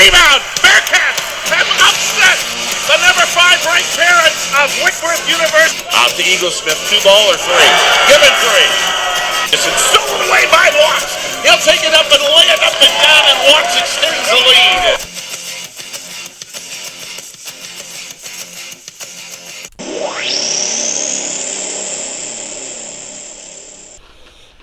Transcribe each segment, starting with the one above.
Rebound. Bearcats have upset the number 5 ranked parents of Whitworth University. Out to Eaglesmith, 2-ball or 3. Given 3. This is stolen away by Watts. He'll take it up and lay it up and down, and Watts extends the lead.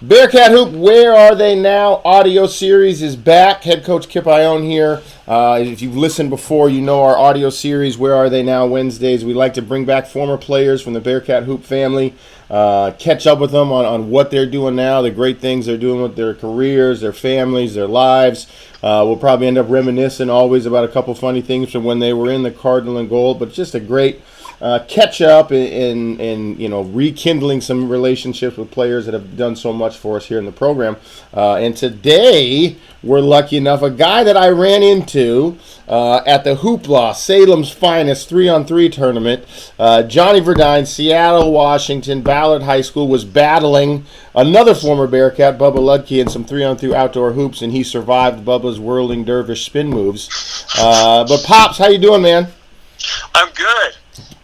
Bearcat Hoop, Where Are They Now? Audio series is back. Head coach Kip Ioane here. If you've listened before, you know our audio series, Where Are They Now? Wednesdays. We like to bring back former players from the Bearcat Hoop family, catch up with them on what they're doing now, the great things they're doing with their careers, their families, their lives. We'll probably end up reminiscing always about a couple funny things from when they were in the Cardinal and Gold, but just a great catch up and rekindling some relationships with players that have done so much for us here in the program. And today we're lucky enough, a guy that I ran into at the Hoopla, Salem's finest 3-on-3 tournament. Johnny Verduin, Seattle, Washington, Ballard High School, was battling another former Bearcat, Bubba Ludke, in some 3-on-3 outdoor hoops, and he survived Bubba's whirling dervish spin moves. But Pops, how you doing, man? I'm good.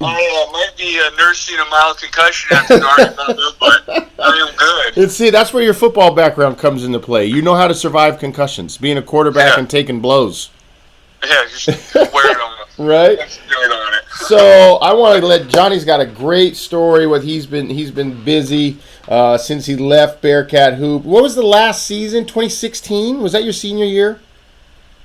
I might be nursing a mild concussion after starting, but I am good. And see, that's where your football background comes into play. You know how to survive concussions, being a quarterback and taking blows. Yeah, just wear it on it. Right? Just do it on it. So I wanted to let Johnny's got a great story. He's been busy since he left Bearcat Hoop. What was the last season? 2016? Was that your senior year?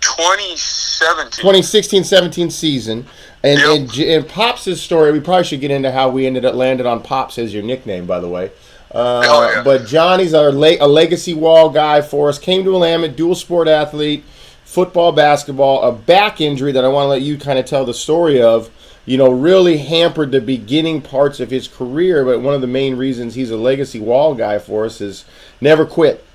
2017. 2016-17 season. And Pops' story, we probably should get into how we landed on Pops as your nickname, by the way. But Johnny's a legacy wall guy for us. Came to Willamette, dual sport athlete, football, basketball, a back injury that I want to let you kind of tell the story of. Really hampered the beginning parts of his career, but one of the main reasons he's a legacy wall guy for us is never quit.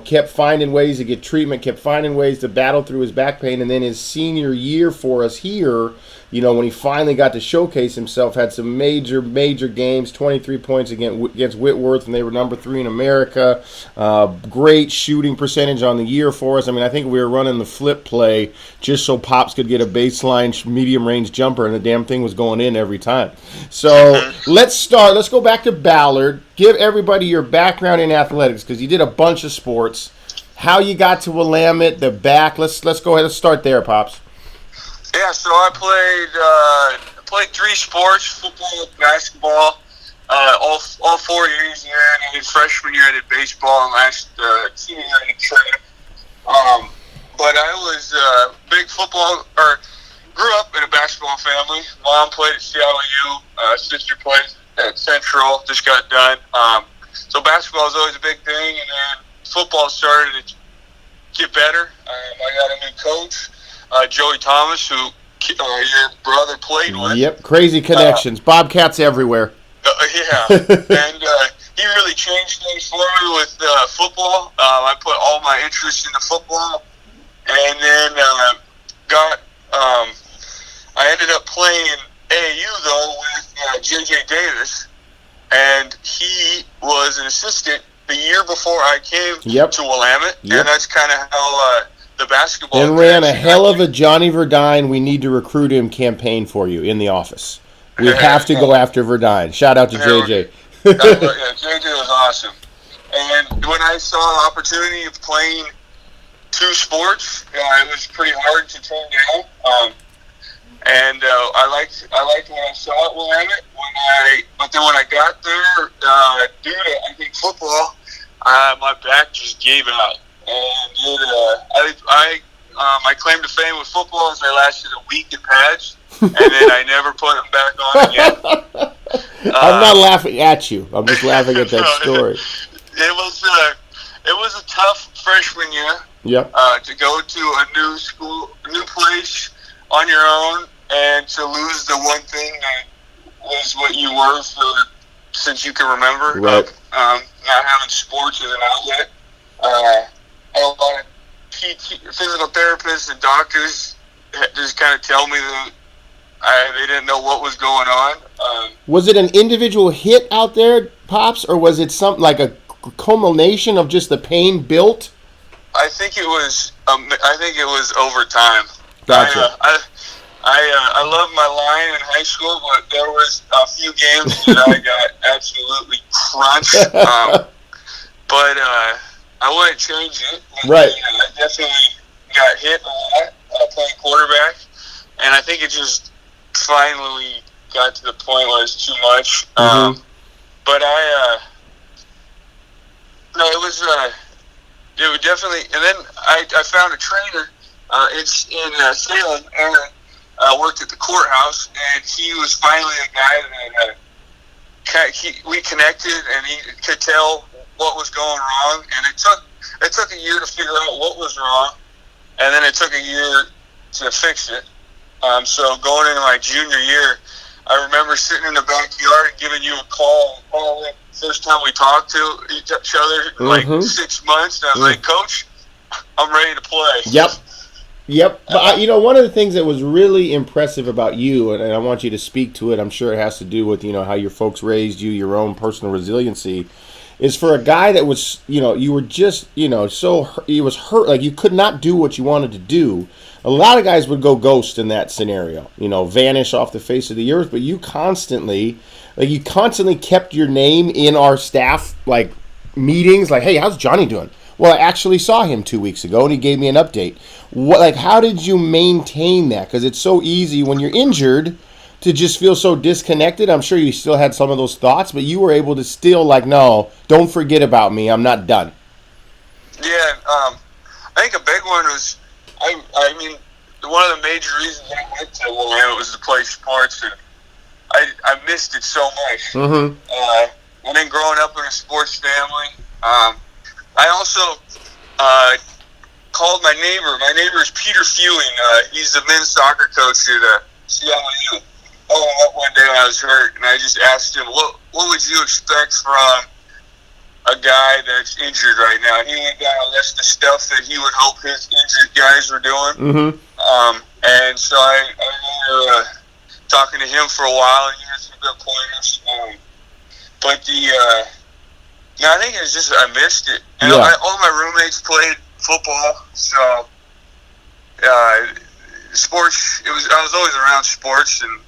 Kept finding ways to get treatment, kept finding ways to battle through his back pain, and then his senior year for us here, when he finally got to showcase himself, had some major games, 23 points against Whitworth, and they were number 3 in America. Great shooting percentage on the year for us. I think we were running the flip play just so Pops could get a baseline medium-range jumper, and the damn thing was going in every time. So let's go back to Ballard. Give everybody your background in athletics, because you did a bunch of sports. How you got to Willamette, the back. Let's go ahead and start there, Pops. Yeah, so I played 3 sports: football, basketball, all 4 years here. I did freshman year, I did baseball, and last senior year I did track. But I was big football, or grew up in a basketball family. Mom played at Seattle U, sister played at Central, just got done. So basketball was always a big thing, and then football started to get better. I got a new coach, Joey Thomas, who your brother played with. Yep, crazy connections. Bobcats everywhere. Yeah, and he really changed things for me with football. I put all my interest into football, and then I ended up playing AAU, though, with J.J. Davis, and he was an assistant the year before I came to Willamette, and that's kind of how the basketball... And ran a hell of a Johnny Verduin, we need to recruit him campaign for you in the office. We have to go after Verduin. Shout out to JJ. Yeah, JJ was awesome. And when I saw the opportunity of playing 2 sports, it was pretty hard to turn down. And I liked what I saw at Willamette. But then when I got there, due to I think football, my back just gave out. And my claim to fame with football is I lasted a week in pads, and then I never put them back on again. I'm not laughing at you. I'm just laughing at that story. It was a tough freshman year. Yep. To go to a new school, a new place on your own, and to lose the one thing that was what you were since you can remember. Right. Not having sports as an outlet. A lot of physical therapists and doctors just kind of tell me that they didn't know what was going on. Was it an individual hit out there, Pops, or was it something like a culmination of just the pain built? I think it was over time. Gotcha. I loved my line in high school, but there was a few games that I got absolutely crunched. But I wouldn't change it. Right. I definitely got hit a lot playing quarterback, and I think it just finally got to the point where it's too much. Mm-hmm. But no, it was definitely. And then I found a trainer. It's in Salem, Aaron. Worked at the courthouse, and he was finally a guy that we connected, and he could tell what was going wrong. And it took a year to figure out what was wrong, and then it took a year to fix it. So going into my junior year, I remember sitting in the backyard and giving you a call. First time we talked to each other, like 6 months, and I was like, Coach, I'm ready to play. Yep. But, one of the things that was really impressive about you, and I want you to speak to it, I'm sure it has to do with, how your folks raised you, your own personal resiliency, is for a guy that was, you were just, so, he was hurt, like you could not do what you wanted to do. A lot of guys would go ghost in that scenario, vanish off the face of the earth, but you constantly kept your name in our staff, like, meetings, like, hey, how's Johnny doing? Well, I actually saw him 2 weeks ago, and he gave me an update. How did you maintain that? Because it's so easy when you're injured to just feel so disconnected. I'm sure you still had some of those thoughts, but you were able to still, no, don't forget about me. I'm not done. Yeah, I think a big one was, I mean, one of the major reasons I went to Orlando was to play sports, and I missed it so much. Mm-hmm. And then growing up in a sports family, I also called my neighbor. My neighbor is Peter Fewing. He's the men's soccer coach at CLU. Called him up one day when I was hurt, and I just asked him, what would you expect from a guy that's injured right now? And he went down a list of stuff that he would hope his injured guys were doing. Mm-hmm. And so I remember talking to him for a while, and he had some good pointers. But I think it was just I missed it. And all my roommates played football, so sports. I was always around sports, and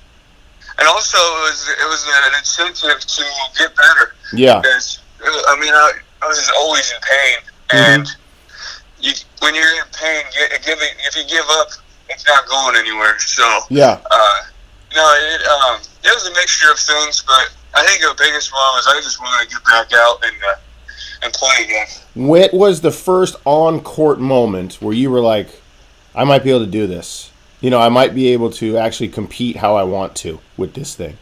also it was an incentive to get better. Yeah. Because I was just always in pain, and when you're in pain, if you give up, it's not going anywhere. So it was a mixture of things, but I think the biggest one was I just wanted to get back out and play again. What was the first on-court moment where you were like, I might be able to do this? I might be able to actually compete how I want to with this thing.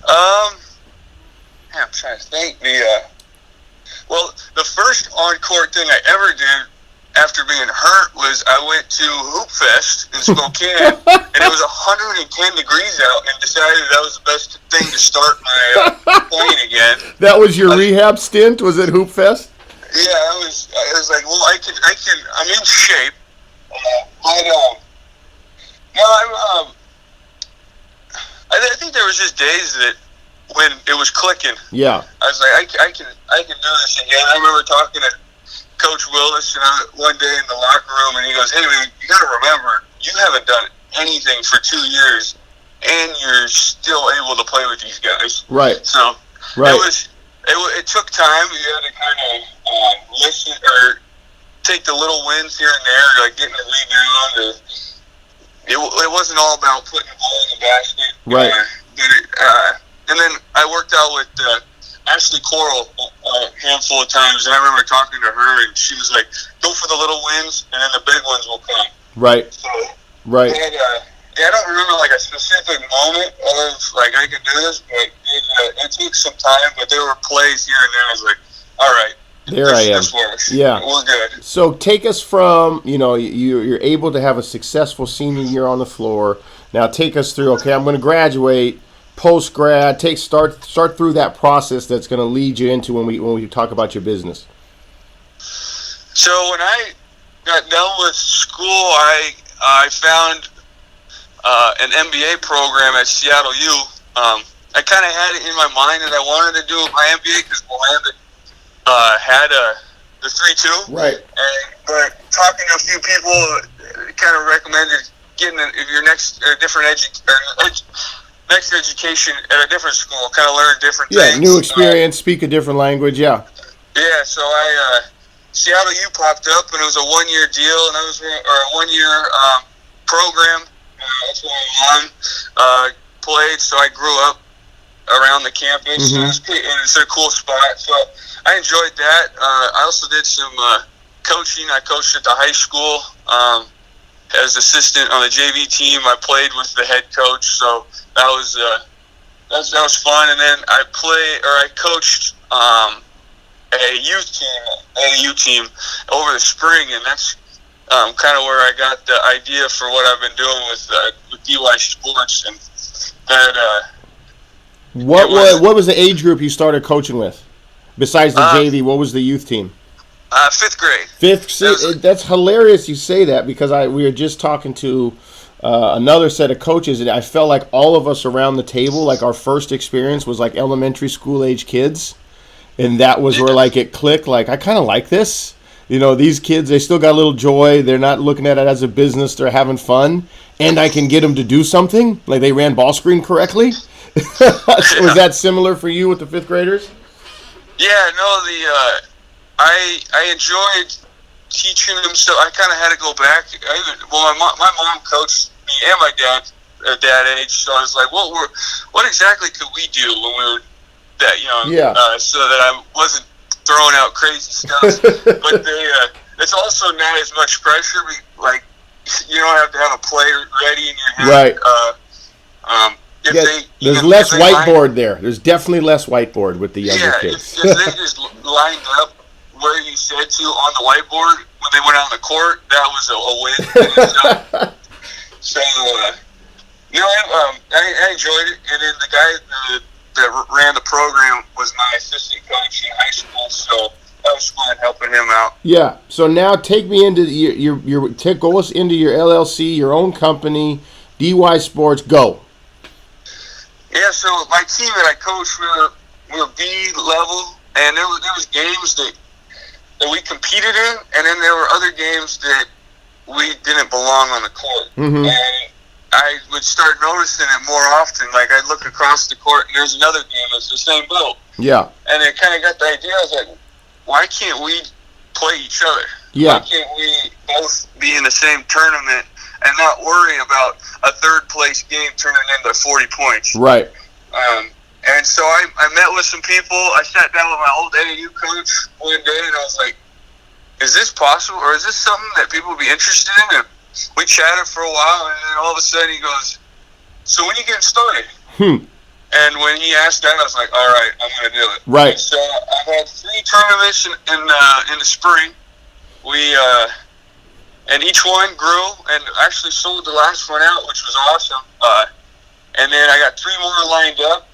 I'm trying to think. The first on-court thing I ever did after being hurt was I went to Hoop Fest in Spokane, and it was 110 degrees out, and decided that was the best thing to start my playing again. That was your rehab stint? Was it Hoop Fest? Yeah, I was like, well, I'm in shape. I think there was just days that when it was clicking. Yeah. I was like, I can do this again. I remember talking to Coach Willis one day in the locker room, and he goes, hey, man, you got to remember, you haven't done anything for 2 years, and you're still able to play with these guys. Right. So it took time. You had to kind of listen or take the little wins here and there, like getting a rebound. It wasn't all about putting the ball in the basket. Right. And then I worked out with Ashley Coral a handful of times, and I remember talking to her, and she was like, go for the little wins, and then the big ones will come. Right. So, right. And, I don't remember like a specific moment of like I can do this, but it took some time, but there were plays here and there. I was like, all right. This works. Yeah. We're good. So take us from, you're able to have a successful senior year on the floor. Now take us through, okay, I'm going to graduate, post-grad, start through that process that's going to lead you into when we talk about your business. So when I got done with school, I found an MBA program at Seattle U. I kind of had it in my mind that I wanted to do my MBA because Orlando had the 3-2. Right. But talking to a few people kind of recommended getting your next next education at a different school, kind of learn different things. Yeah, new experience, speak a different language, yeah. Yeah, so Seattle U popped up, and it was a 1-year deal, and or a 1-year program. That's why I played, so I grew up around the campus. Mm-hmm. It's a cool spot, so I enjoyed that. I also did some coaching. I coached at the high school as assistant on the JV team. I played with the head coach, so that was fun. And then I coached a youth team over the spring, and that's kind of where I got the idea for what I've been doing with DYSports. And that what was the age group you started coaching with? Besides the JV, what was the youth team? 5th grade. That's hilarious you say that, because we were just talking to another set of coaches, and I felt like all of us around the table, like our first experience was like elementary school age kids, and that was where like it clicked. Like, I kind of like this. You know, these kids, they still got a little joy. They're not looking at it as a business. They're having fun, and I can get them to do something. Like, they ran ball screen correctly. Was that similar for you with the 5th graders? Yeah, no, I enjoyed teaching them. So I kind of had to go back. My mom coached me and my dad at that age. So I was like, what exactly could we do when we were that young? Yeah. So that I wasn't throwing out crazy stuff. But it's also not as much pressure. Like, you don't have to have a play ready in your head. Right. There's less whiteboard there. There's definitely less whiteboard with the younger kids. If they just lined up where you said to on the whiteboard when they went out on the court, that was a win. So, I enjoyed it. And then the guy that ran the program was my assistant coach in high school, so that was fun helping him out. Yeah. So now take me into go us into your LLC, your own company, DYSports. Go. Yeah, so my team that I coached, we were B level, and there was games that we competed in, and then there were other games that we didn't belong on the court. Mm-hmm. And I would start noticing it more often. Like, I'd look across the court, and there's another game that's the same boat. Yeah. And it kind of got the idea. I was like, why can't we play each other? Yeah. Why can't we both be in the same tournament and not worry about a third-place game turning into 40 points? Right. And so I met with some people. I sat down with my old AAU coach one day, and I was like, is this possible, or is this something that people would be interested in? And we chatted for a while, and then all of a sudden he goes, so when are you getting started? And when he asked that, I was like, all right, I'm going to do it. Right. And so I had 3 tournaments in the spring. And each one grew, and actually sold the last one out, which was awesome. And then I got 3 more lined up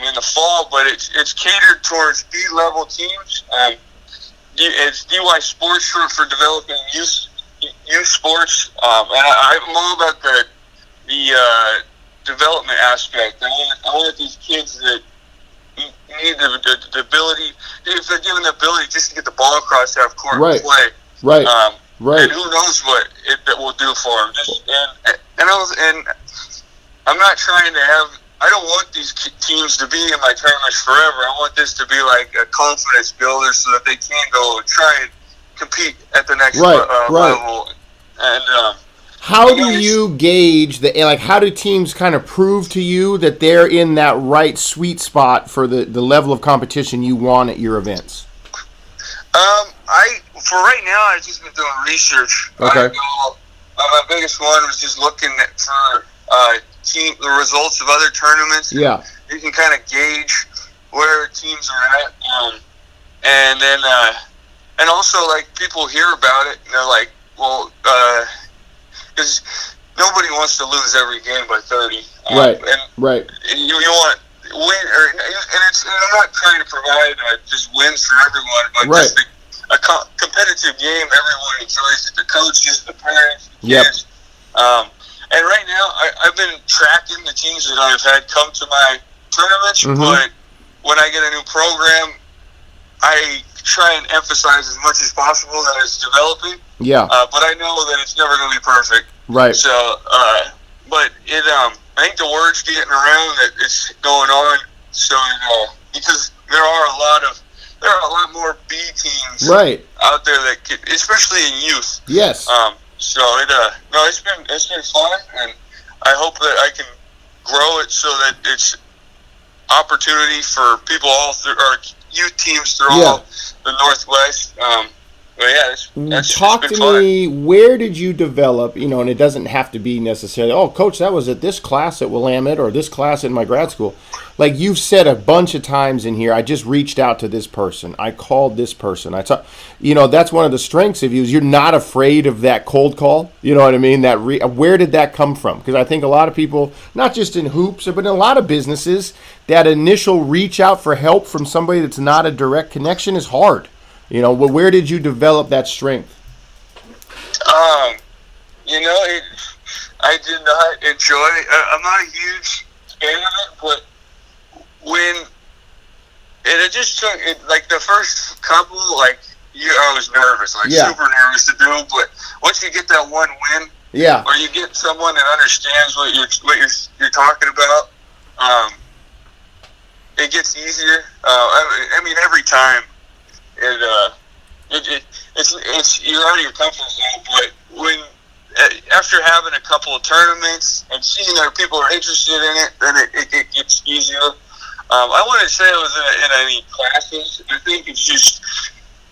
in the fall, but it's catered towards B-level teams. It's DYSports short for developing youth sports, and I'm all about the development aspect. I want these kids that need the ability, if they're given the ability just to get the ball across half court and play. Right. Right. And who knows what it will do for them. And I'm not trying to have. I don't want these teams to be in my tournaments forever. I want this to be like a confidence builder so that they can go and try and compete at the next level. And how do you gauge how do teams kind of prove to you that they're in that right sweet spot for the level of competition you want at your events? For right now, I've just been doing research. Okay. My biggest one was just looking for the results of other tournaments. Yeah. You can kind of gauge where teams are at, and then and also like people hear about it and they're like, well, because nobody wants to lose every game by 30. Right. And you want win, and I'm not trying to provide just wins for everyone, but just a competitive game everyone enjoys it. The coaches, the parents, the kids. And right now, I've been tracking the teams that I've had come to my tournaments, but when I get a new program, I try and emphasize as much as possible that it's developing. Yeah. But I know that it's never going to be perfect. Right. So, but it, I think the word's getting around that it's going on. So, because there are a lot more B teams out there that could, especially in youth. Yes. So it's been fun, and I hope that I can grow it so that it's opportunity for people all through our youth teams through all the Northwest. But yeah, talk to me. Where did you develop? And it doesn't have to be necessarily, oh, coach, that was at this class at Willamette or this class in my grad school. Like you've said a bunch of times in here, I just reached out to this person. I called this person. That's one of the strengths of you is you're not afraid of that cold call. You know what I mean? Where did that come from? Because I think a lot of people, not just in hoops, but in a lot of businesses, that initial reach out for help from somebody that's not a direct connection is hard. Where did you develop that strength? I did not enjoy. I'm not a huge fan of it, but when it just took it, like the first couple, I was nervous, super nervous to do. But once you get that one win, or you get someone that understands what you're talking about, it gets easier. I mean, every time. It's you're out of your comfort zone, but when after having a couple of tournaments and seeing that people are interested in it, then it gets easier. I wouldn't say it was in any classes. I think it's just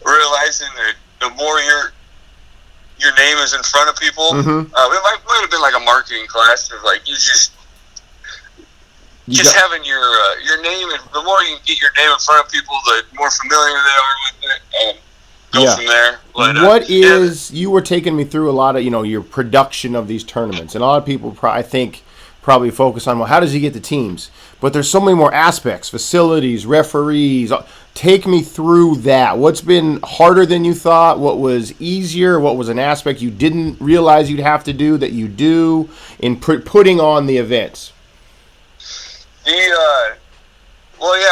realizing that the more your name is in front of people, it might have been like a marketing class of having your name, and the more you can get your name in front of people, the more familiar they are with it, and go from there. But, you were taking me through a lot of, your production of these tournaments, and a lot of people, I think, probably focus on, well, how does he get the teams? But there's so many more aspects, facilities, referees. Take me through that. What's been harder than you thought? What was easier? What was an aspect you didn't realize you'd have to do that you do in putting on the events?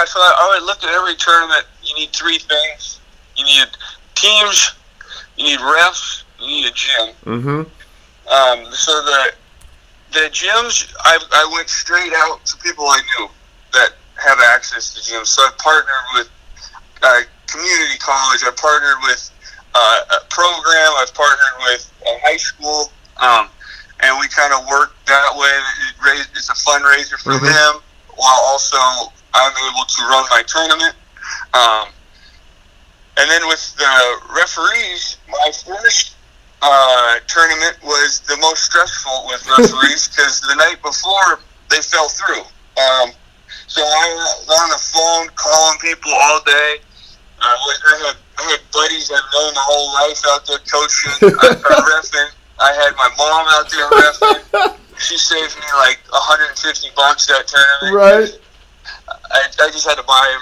So I would look at every tournament. You need three things. You need teams, you need refs, you need a gym. So the gyms, I went straight out to people I knew that have access to gyms. So I partnered with community college. I partnered with a program. I've partnered with a high school. And we kind of worked that way. It's a fundraiser for them, while also I'm able to run my tournament. And then with the referees, my first tournament was the most stressful with referees because the night before they fell through. So I was on the phone calling people all day. I had buddies I've known my whole life out there coaching, reffing. I had my mom out there reffing. She saved me like $150 that tournament. Right. I just had to buy,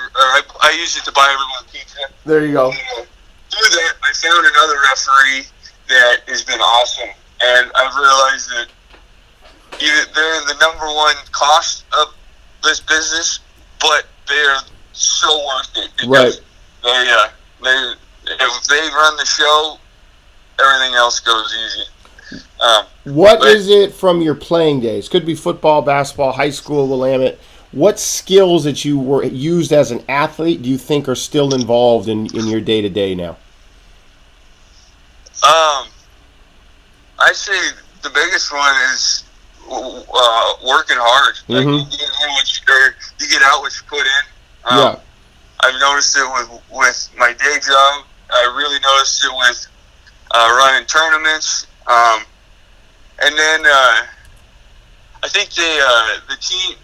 I used it to buy everyone pizza. There you go. Through that, I found another referee that has been awesome, and I've realized that they're the number one cost of this business, but they're so worth it because if they run the show, everything else goes easy. What is it from your playing days? Could be football, basketball, high school, Willamette. What skills that you were used as an athlete do you think are still involved in your day-to-day now? I say the biggest one is working hard. Like you get out what you put in. I've noticed it with my day job. I really noticed it with running tournaments. And then I think the team,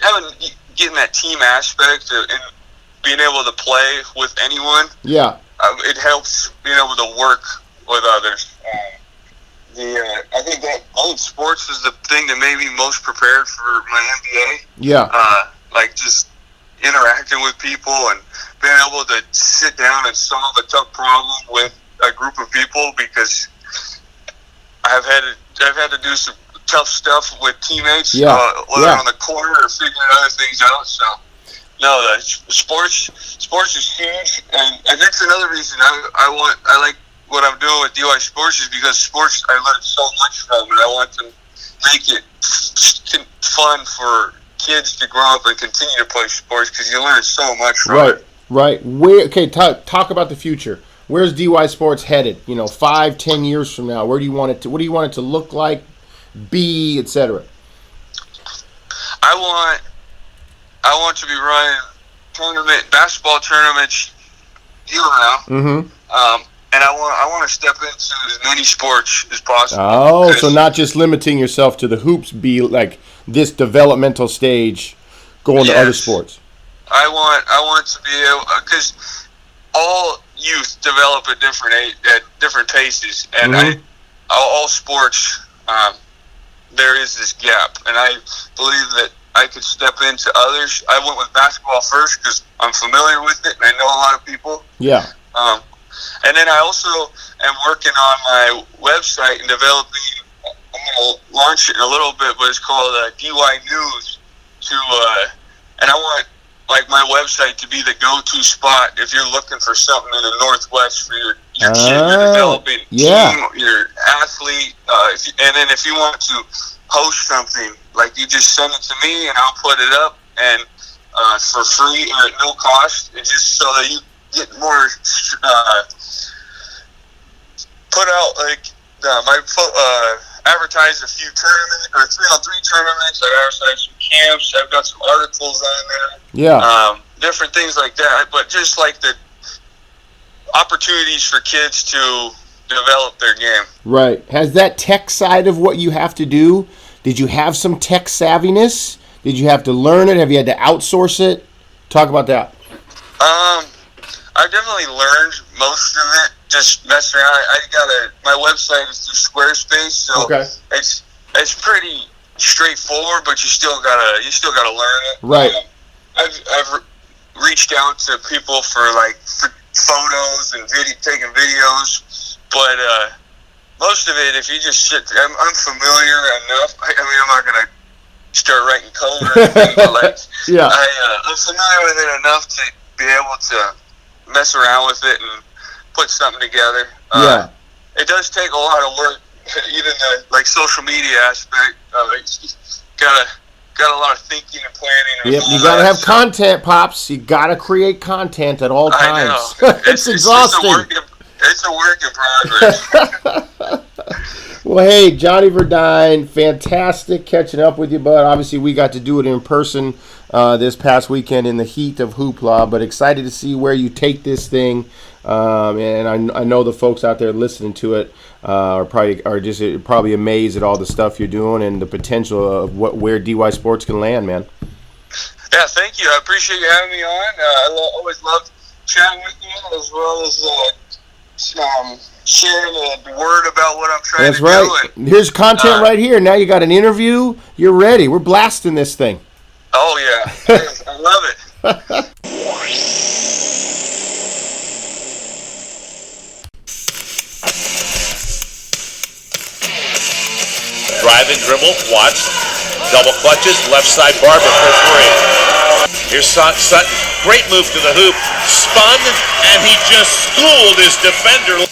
getting that team aspect and being able to play with anyone. It helps being able to work with others. I think sports was the thing that made me most prepared for my MBA. Like just interacting with people and being able to sit down and solve a tough problem with a group of people, because I've had to do some tough stuff with teammates, whether on the court or figuring other things out. So, sports is huge, and that's another reason I like what I'm doing with DYSports is because sports I learned so much from, and I want to make it fun for kids to grow up and continue to play sports because you learn so much from it. Right. Talk about the future. Where's DYSports headed? 5-10 years from now, where do you want it to? What do you want it to look like, be, etc.? I want to be running basketball tournaments year round. Mm-hmm. And I want to step into as many sports as possible. Oh, so not just limiting yourself to the hoops, be like this developmental stage, going to other sports. I want to be able, because all youth develop at different paces, and all sports there is this gap, and I believe that I could step into others. I went with basketball first because I'm familiar with it and I know a lot of people. Yeah. And then I also am working on my website and developing. I'm going to launch it in a little bit, but it's called DY News. And I want my website to be the go-to spot if you're looking for something in the Northwest for your kid, your developing team, your athlete. And then if you want to post something, you just send it to me and I'll put it up and for free or at no cost, and just so that you get more put out advertise a few tournaments or 3-on-3 tournaments. I advertise some camps. I've got some articles on there. Yeah. Different things like that. But just the opportunities for kids to develop their game. Right. Has that tech side of what you have to do? Did you have some tech savviness? Did you have to learn it? Have you had to outsource it? Talk about that. I definitely learned most of it just messing around. My website is through Squarespace, so it's pretty straightforward, but you still gotta learn it. Right. I've reached out to people for photos and taking videos, but most of it, if you just sit, I'm familiar enough. I'm not gonna start writing code or anything, but I'm familiar with it enough to be able to mess around with it and put something together. It does take a lot of work, even the social media aspect. Got a lot of thinking and planning. Yep, you gotta have content, Pops. You gotta create content at all times. I know. It's exhausting. It's a work in progress. Well, hey, Johnny Verduin, fantastic catching up with you, bud. Obviously, we got to do it in person this past weekend in the heat of hoopla, but excited to see where you take this thing. And I know the folks out there listening to it are probably amazed at all the stuff you're doing and the potential of where DYSports can land, man. Yeah, thank you. I appreciate you having me on. I always love chatting with you, as well as sharing the word about what I'm trying to do. That's right. Here's content right here. Now you got an interview. You're ready. We're blasting this thing. Oh, yeah. I love it. Drive and dribble, watch, double clutches, left side Barber for 3. Here's Sutton, great move to the hoop, spun, and he just schooled his defender.